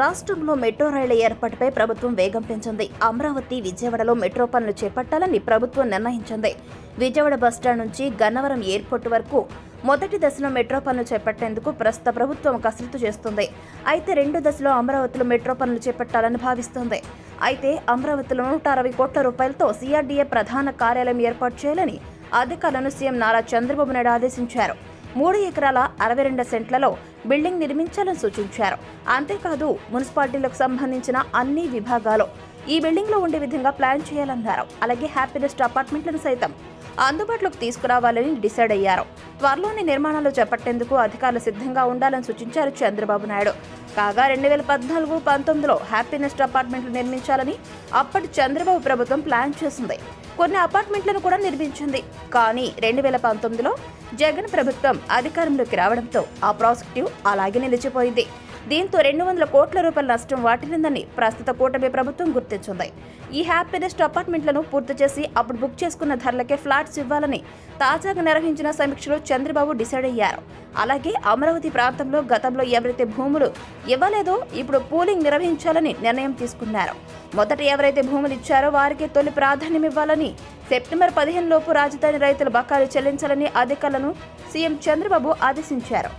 రాష్ట్రంలో మెట్రో రైళ్ల ఏర్పాటుపై ప్రభుత్వం వేగం పెంచింది. అమరావతి, విజయవాడలో మెట్రో పనులు చేపట్టాలని ప్రభుత్వం నిర్ణయించింది. విజయవాడ బస్టాండ్ నుంచి గన్నవరం ఎయిర్పోర్టు వరకు మొదటి దశలో మెట్రో పనులు చేపట్టేందుకు ప్రస్తుత ప్రభుత్వం కసరత్తు చేస్తుంది. అయితే రెండో దశలో అమరావతిలో మెట్రో పనులు చేపట్టాలని భావిస్తోంది. అయితే అమరావతిలో 160 కోట్ల రూపాయలతో సిఆర్డీఏ ప్రధాన కార్యాలయం ఏర్పాటు చేయాలని అధికారులను సీఎం నారా చంద్రబాబు నాయుడు ఆదేశించారు. 3 ఎకరాల 62 సెంట్లలో బిల్డింగ్ నిర్మించాలని సూచించారు. అంతేకాదు మున్సిపాలిటీలకు సంబంధించిన అన్ని విభాగాలు ఈ బిల్డింగ్లో ఉండే విధంగా ప్లాన్ చేయాలన్నారు. అలాగే హ్యాపీనెస్ట్ అపార్ట్మెంట్లను సైతం అందుబాటులోకి తీసుకురావాలని డిసైడ్ అయ్యారు. త్వరలోనే నిర్మాణాలు చేపట్టేందుకు అధికారులు సిద్ధంగా ఉండాలని సూచించారు చంద్రబాబు నాయుడు. కాగా 2014-19లో హ్యాపీనెస్ట్ అపార్ట్మెంట్లు నిర్మించాలని అప్పటి చంద్రబాబు ప్రభుత్వం ప్లాన్ చేసింది. కొన్ని అపార్ట్మెంట్లను కూడా నిర్మించింది. కానీ 2019లో జగన్ ప్రభుత్వం అధికారంలోకి రావడంతో ఆ ప్రాజెక్టు అలాగే నిలిచిపోయింది. దీంతో 200 కోట్ల రూపాయల నష్టం వాటిల్లిందని ప్రస్తుత కూటమి ప్రభుత్వం గుర్తించింది. ఈ హ్యాపీనెస్ట్ అపార్ట్మెంట్లను పూర్తి చేసి అప్పుడు బుక్ చేసుకున్న ధరలకే ఫ్లాట్స్ ఇవ్వాలని తాజాగా నిర్వహించిన సమీక్షలో చంద్రబాబు డిసైడ్ అయ్యారు. అలాగే అమరావతి ప్రాంతంలో గతంలో ఎవరైతే భూములు ఇవ్వలేదో ఇప్పుడు పూలింగ్ నిర్వహించాలని నిర్ణయం తీసుకున్నారు. మొదట ఎవరైతే భూములు ఇచ్చారో వారికి తొలి ప్రాధాన్యం ఇవ్వాలని, సెప్టెంబర్ 15 లోపు రాజధాని రైతుల బకాయిలు చెల్లించాలని అధికారులను సీఎం చంద్రబాబు ఆదేశించారు.